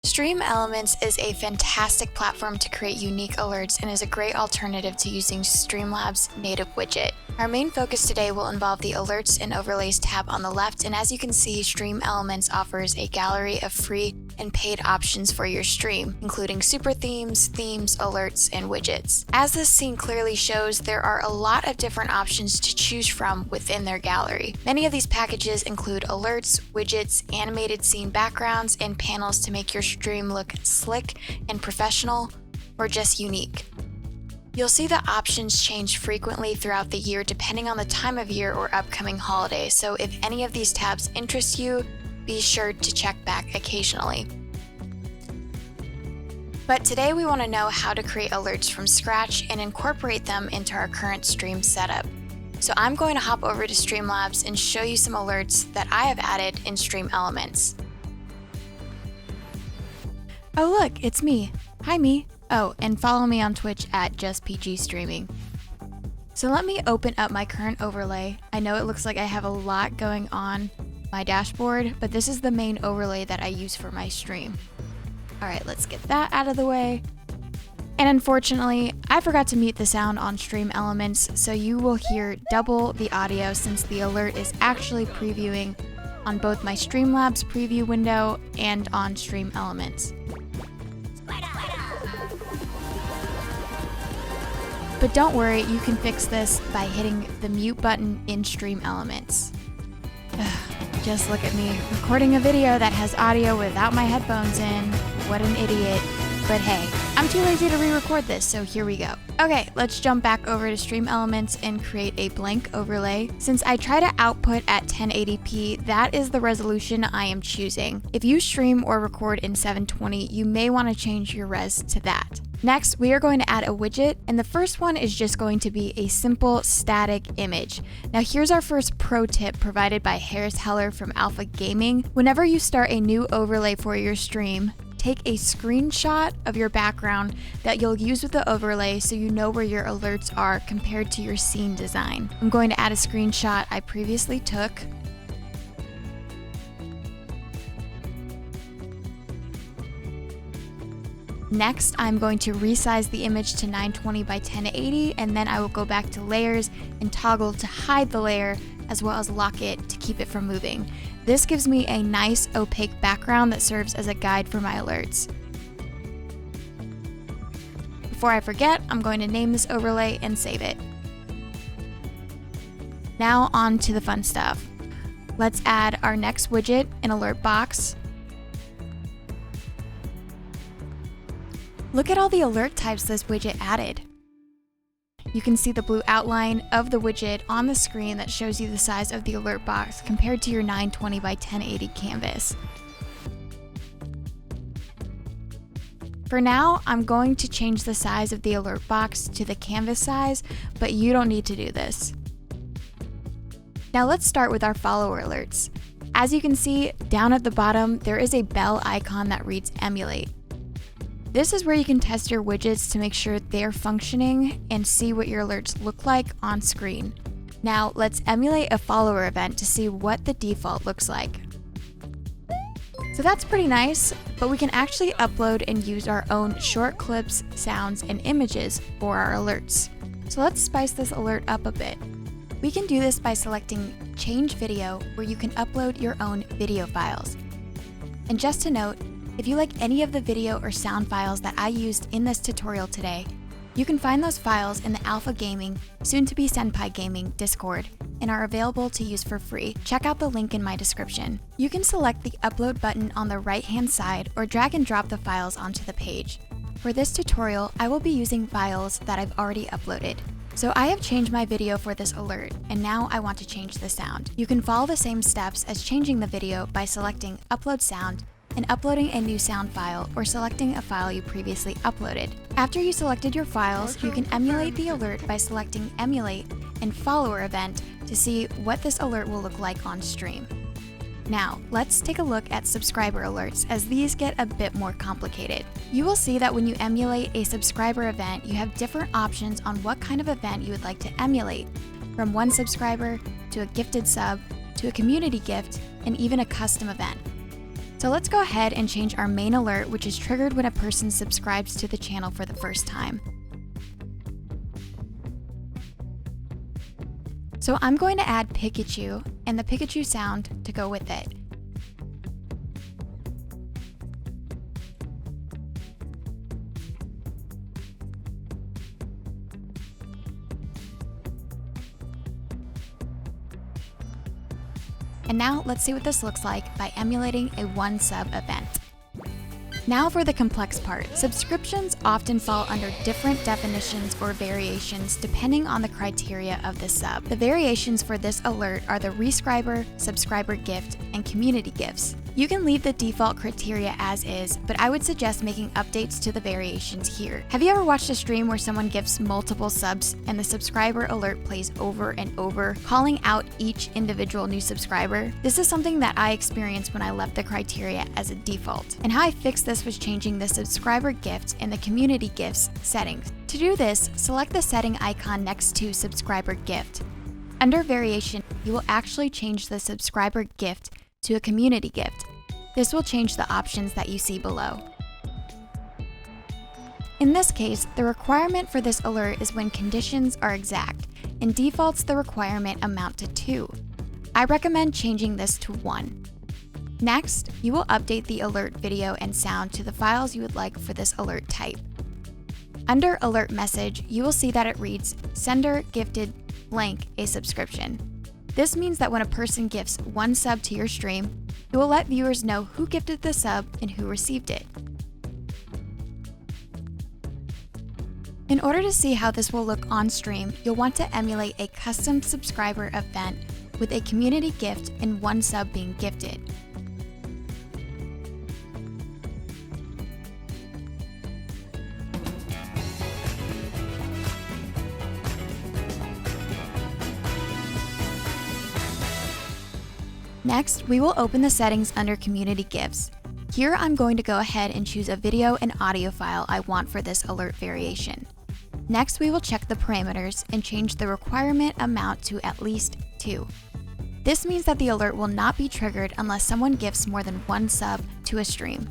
StreamElements is a fantastic platform to create unique alerts and is a great alternative to using Streamlabs' native widget. Our main focus today will involve the Alerts and Overlays tab on the left, and as you can see, StreamElements offers a gallery of free and paid options for your stream, including super themes, alerts, and widgets. As this scene clearly shows, there are a lot of different options to choose from within their gallery. Many of these packages include alerts, widgets, animated scene backgrounds, and panels to make your stream look slick and professional, or just unique. You'll see the options change frequently throughout the year depending on the time of year or upcoming holiday, so if any of these tabs interest you, be sure to check back occasionally. But today we want to know how to create alerts from scratch and incorporate them into our current stream setup. So I'm going to hop over to Streamlabs and show you some alerts that I have added in StreamElements. Oh look, it's me. Hi me. Oh, and follow me on Twitch at JustPGStreaming. So let me open up my current overlay. I know it looks like I have a lot going on my dashboard, but this is the main overlay that I use for my stream. All right, let's get that out of the way. And unfortunately, I forgot to mute the sound on StreamElements, so you will hear double the audio since the alert is actually previewing on both my Streamlabs preview window and on StreamElements. But don't worry, you can fix this by hitting the mute button in StreamElements. Just look at me, recording a video that has audio without my headphones in. What an idiot. But hey, I'm too lazy to re-record this, so here we go. Okay, let's jump back over to StreamElements and create a blank overlay. Since I try to output at 1080p, that is the resolution I am choosing. If you stream or record in 720, you may want to change your res to that. Next, we are going to add a widget, and the first one is just going to be a simple static image. Now here's our first pro tip provided by Harris Heller from Alpha Gaming. Whenever you start a new overlay for your stream, take a screenshot of your background that you'll use with the overlay so you know where your alerts are compared to your scene design. I'm going to add a screenshot I previously took. Next, I'm going to resize the image to 920 by 1080, and then I will go back to layers and toggle to hide the layer as well as lock it to keep it from moving. This gives me a nice opaque background that serves as a guide for my alerts. Before I forget, I'm going to name this overlay and save it. Now on to the fun stuff. Let's add our next widget, an alert box. Look at all the alert types this widget added. You can see the blue outline of the widget on the screen that shows you the size of the alert box compared to your 920 by 1080 canvas. For now, I'm going to change the size of the alert box to the canvas size, but you don't need to do this. Now let's start with our follower alerts. As you can see, down at the bottom, there is a bell icon that reads Emulate. This is where you can test your widgets to make sure they're functioning and see what your alerts look like on screen. Now let's emulate a follower event to see what the default looks like. So that's pretty nice, but we can actually upload and use our own short clips, sounds, and images for our alerts. So let's spice this alert up a bit. We can do this by selecting Change Video, where you can upload your own video files. And just to note, if you like any of the video or sound files that I used in this tutorial today, you can find those files in the Alpha Gaming, soon-to-be Senpai Gaming Discord, and are available to use for free. Check out the link in my description. You can select the upload button on the right-hand side or drag and drop the files onto the page. For this tutorial, I will be using files that I've already uploaded. So I have changed my video for this alert, and now I want to change the sound. You can follow the same steps as changing the video by selecting Upload Sound, and uploading a new sound file or selecting a file you previously uploaded. After you selected your files, you can emulate the alert by selecting Emulate and Follower Event to see what this alert will look like on stream. Now, let's take a look at subscriber alerts, as these get a bit more complicated. You will see that when you emulate a subscriber event, you have different options on what kind of event you would like to emulate, from one subscriber to a gifted sub to a community gift and even a custom event. So let's go ahead and change our main alert, which is triggered when a person subscribes to the channel for the first time. So I'm going to add Pikachu and the Pikachu sound to go with it. And now let's see what this looks like by emulating a one sub event. Now for the complex part. Subscriptions often fall under different definitions or variations depending on the criteria of the sub. The variations for this alert are the resubscriber, subscriber gift, and community gifts. You can leave the default criteria as is, but I would suggest making updates to the variations here. Have you ever watched a stream where someone gifts multiple subs and the subscriber alert plays over and over, calling out each individual new subscriber? This is something that I experienced when I left the criteria as a default. And how I fixed this was changing the subscriber gift and the community gifts settings. To do this, select the setting icon next to subscriber gift. Under variation, you will actually change the subscriber gift to a community gift. This will change the options that you see below. In this case, the requirement for this alert is when conditions are exact. In defaults, the requirement amount to 2. I recommend changing this to 1. Next, you will update the alert video and sound to the files you would like for this alert type. Under alert message, you will see that it reads, "Sender gifted blank a subscription." This means that when a person gifts one sub to your stream, it will let viewers know who gifted the sub and who received it. In order to see how this will look on stream, you'll want to emulate a custom subscriber event with a community gift and one sub being gifted. Next, we will open the settings under Community Gifts. Here I'm going to go ahead and choose a video and audio file I want for this alert variation. Next, we will check the parameters and change the requirement amount to at least 2. This means that the alert will not be triggered unless someone gifts more than one sub to a stream.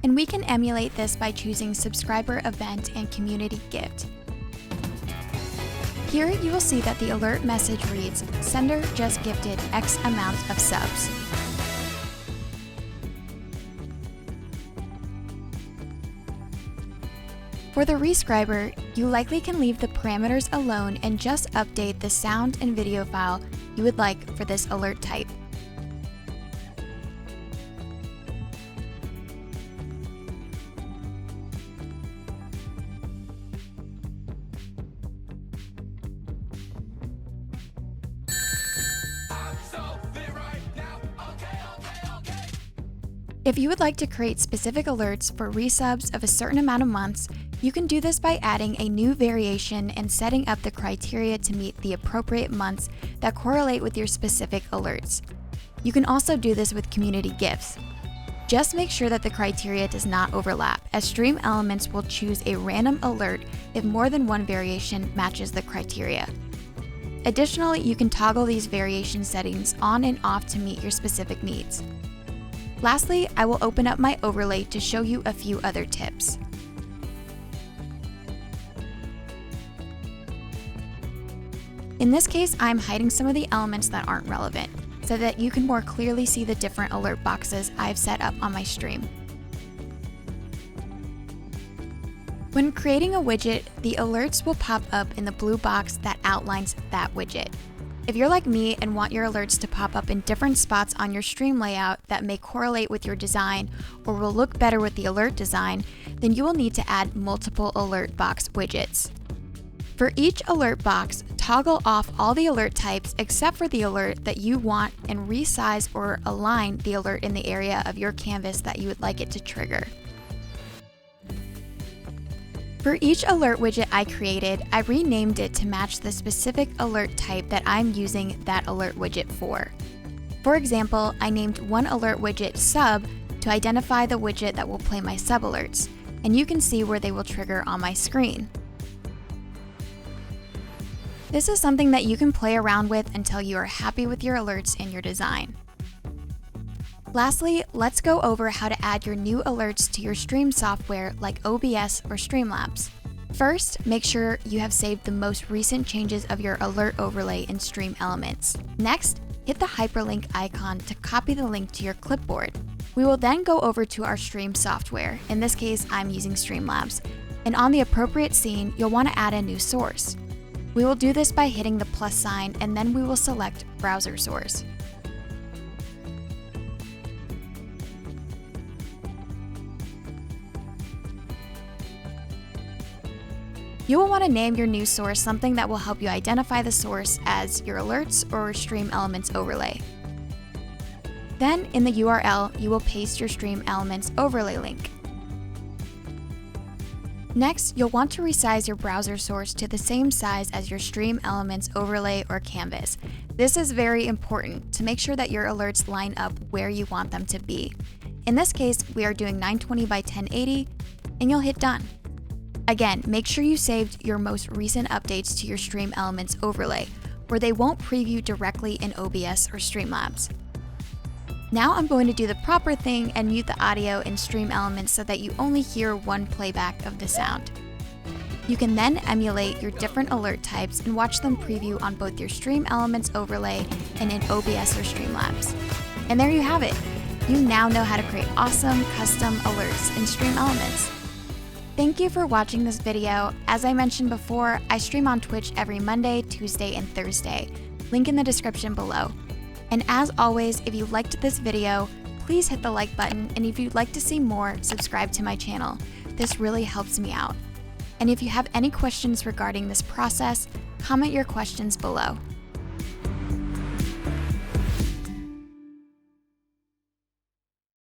And we can emulate this by choosing Subscriber Event and Community Gift. Here you will see that the alert message reads, "Sender just gifted X amount of subs." For the resubscriber, you likely can leave the parameters alone and just update the sound and video file you would like for this alert type. If you would like to create specific alerts for resubs of a certain amount of months, you can do this by adding a new variation and setting up the criteria to meet the appropriate months that correlate with your specific alerts. You can also do this with community gifts. Just make sure that the criteria does not overlap, as StreamElements will choose a random alert if more than one variation matches the criteria. Additionally, you can toggle these variation settings on and off to meet your specific needs. Lastly, I will open up my overlay to show you a few other tips. In this case, I'm hiding some of the elements that aren't relevant, so that you can more clearly see the different alert boxes I've set up on my stream. When creating a widget, the alerts will pop up in the blue box that outlines that widget. If you're like me and want your alerts to pop up in different spots on your stream layout that may correlate with your design or will look better with the alert design, then you will need to add multiple alert box widgets. For each alert box, toggle off all the alert types except for the alert that you want and resize or align the alert in the area of your canvas that you would like it to trigger. For each alert widget I created, I renamed it to match the specific alert type that I'm using that alert widget for. For example, I named one alert widget Sub to identify the widget that will play my sub alerts, and you can see where they will trigger on my screen. This is something that you can play around with until you are happy with your alerts and your design. Lastly, let's go over how to add your new alerts to your stream software like OBS or Streamlabs. First, make sure you have saved the most recent changes of your alert overlay in StreamElements. Next, hit the hyperlink icon to copy the link to your clipboard. We will then go over to our stream software. In this case, I'm using Streamlabs. And on the appropriate scene, you'll want to add a new source. We will do this by hitting the plus sign, and then we will select Browser Source. You will want to name your new source something that will help you identify the source as your alerts or StreamElements overlay. Then, in the URL, you will paste your StreamElements overlay link. Next, you'll want to resize your browser source to the same size as your StreamElements overlay or canvas. This is very important to make sure that your alerts line up where you want them to be. In this case, we are doing 920 by 1080, and you'll hit done. Again, make sure you saved your most recent updates to your StreamElements overlay, where they won't preview directly in OBS or Streamlabs. Now I'm going to do the proper thing and mute the audio in StreamElements so that you only hear one playback of the sound. You can then emulate your different alert types and watch them preview on both your StreamElements overlay and in OBS or Streamlabs. And there you have it! You now know how to create awesome custom alerts in StreamElements. Thank you for watching this video. As I mentioned before, I stream on Twitch every Monday, Tuesday, and Thursday. Link in the description below. And as always, if you liked this video, please hit the like button, and if you'd like to see more, subscribe to my channel. This really helps me out. And if you have any questions regarding this process, comment your questions below.